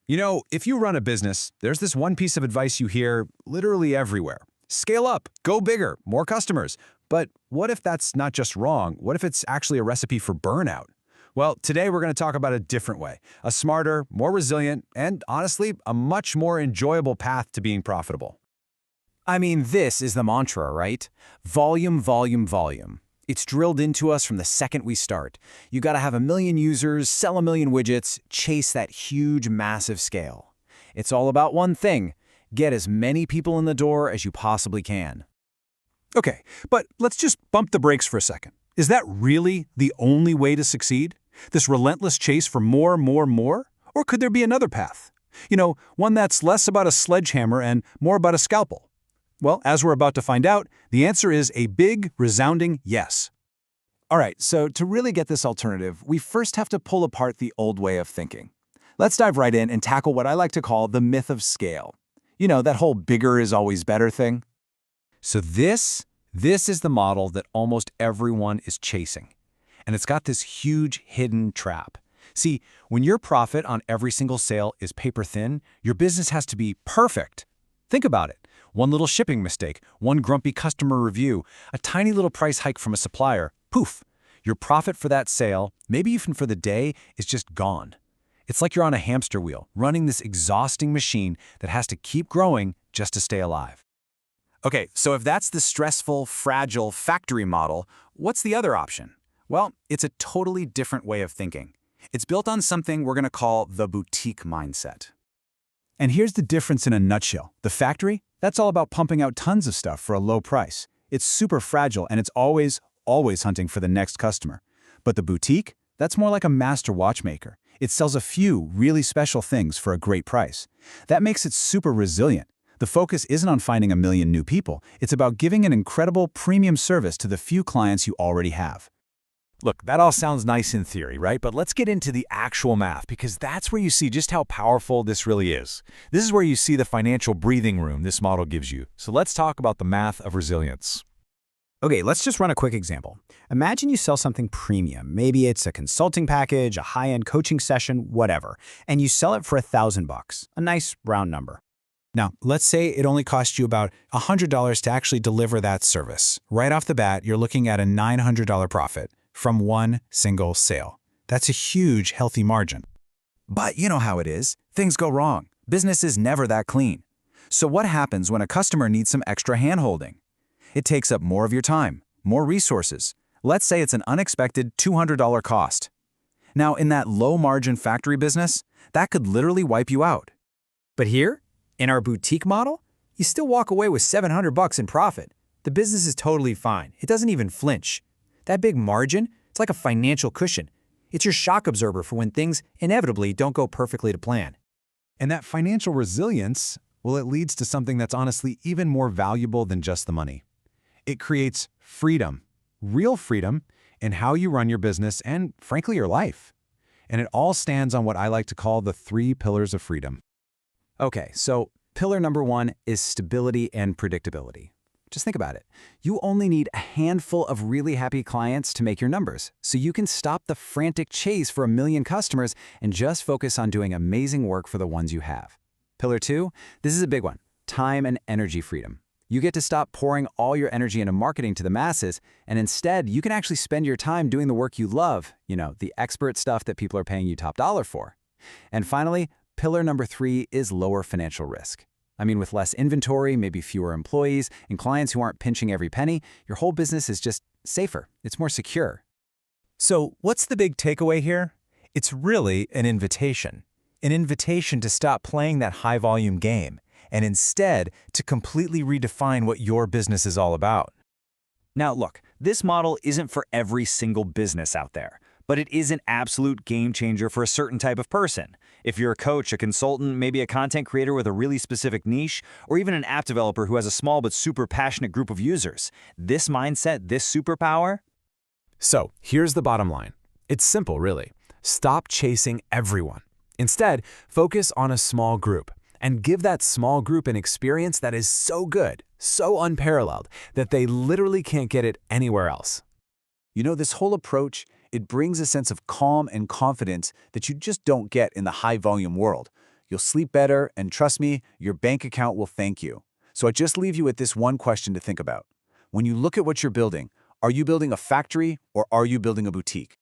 You know, if you run a business, there's this one piece of advice you hear literally everywhere. Scale up, go bigger, more customers. But what if that's not just wrong? What if it's actually a recipe for burnout? Well, today we're going to talk about a different way, a smarter, more resilient, and honestly, a much more enjoyable path to being profitable. I mean, this is the mantra, right? Volume, volume, volume. It's drilled into us from the second we start. You gotta have 1 million users, sell 1 million widgets, chase that huge, massive scale. It's all about one thing: get as many people in the door as you possibly can. Okay, but let's just bump the brakes for a second. Is that really the only way to succeed? This relentless chase for more, more, more? Or could there be another path? You know, one that's less about a sledgehammer and more about a scalpel? Well, as we're about to find out, the answer is a big, resounding yes. All right, so to really get this alternative, we first have to pull apart the old way of thinking. Let's dive right in and tackle what I like to call the myth of scale. You know, that whole bigger is always better thing. So this is the model that almost everyone is chasing. And it's got this huge hidden trap. See, when your profit on every single sale is paper thin, your business has to be perfect. Think about it. One little shipping mistake, one grumpy customer review, a tiny little price hike from a supplier, poof, your profit for that sale, maybe even for the day, is just gone. It's like you're on a hamster wheel, running this exhausting machine that has to keep growing just to stay alive. Okay, so if that's the stressful, fragile factory model, what's the other option? Well, it's a totally different way of thinking. It's built on something we're going to call the boutique mindset. And here's the difference in a nutshell. The factory, that's all about pumping out tons of stuff for a low price. It's super fragile and it's always hunting for the next customer. But the boutique, that's more like a master watchmaker. It sells a few really special things for a great price. That makes it super resilient. The focus isn't on finding 1 million new people. It's about giving an incredible premium service to the few clients you already have. Look, that all sounds nice in theory, right? But let's get into the actual math, because that's where you see just how powerful this really is. This is where you see the financial breathing room this model gives you. So let's talk about the math of resilience. Okay, let's just run a quick example. Imagine you sell something premium. Maybe it's a consulting package, a high-end coaching session, whatever, and you sell it for $1,000, a nice round number. Now, let's say it only cost you about $100 to actually deliver that service. Right off the bat, you're looking at a $900 profit from one single sale. That's a huge, healthy margin. But you know how it is. Things go wrong. Business is never that clean. So what happens when a customer needs some extra hand-holding? It takes up more of your time, more resources. Let's say it's an unexpected $200 cost. Now, in that low-margin factory business, that could literally wipe you out. But here, in our boutique model, you still walk away with $700 in profit. The business is totally fine. It doesn't even flinch. That big margin, it's like a financial cushion. It's your shock absorber for when things inevitably don't go perfectly to plan. And that financial resilience, well, it leads to something that's honestly even more valuable than just the money. It creates freedom, real freedom, in how you run your business and, frankly, your life. And it all stands on what I like to call the 3 pillars of freedom. Okay, so pillar number 1 is stability and predictability. Just think about it. You only need a handful of really happy clients to make your numbers, so you can stop the frantic chase for 1 million customers and just focus on doing amazing work for the ones you have. Pillar 2, this is a big one: time and energy freedom. You get to stop pouring all your energy into marketing to the masses, and instead, you can actually spend your time doing the work you love, the expert stuff that people are paying you top dollar for. And finally, pillar number 3 is lower financial risk. I mean, with less inventory, maybe fewer employees, and clients who aren't pinching every penny, your whole business is just safer. It's more secure. So what's the big takeaway here? It's really an invitation. An invitation to stop playing that high-volume game, and instead to completely redefine what your business is all about. Now look, this model isn't for every single business out there, but it is an absolute game changer for a certain type of person. If you're a coach, a consultant, maybe a content creator with a really specific niche, or even an app developer who has a small but super passionate group of users, this mindset, this superpower. So here's the bottom line. It's simple, really. Stop chasing everyone. Instead, focus on a small group and give that small group an experience that is so good, so unparalleled, that they literally can't get it anywhere else. You know, this whole approach, it brings a sense of calm and confidence that you just don't get in the high-volume world. you'll sleep better, and trust me, your bank account will thank you. So I just leave you with this one question to think about. When you look at what you're building, are you building a factory or are you building a boutique?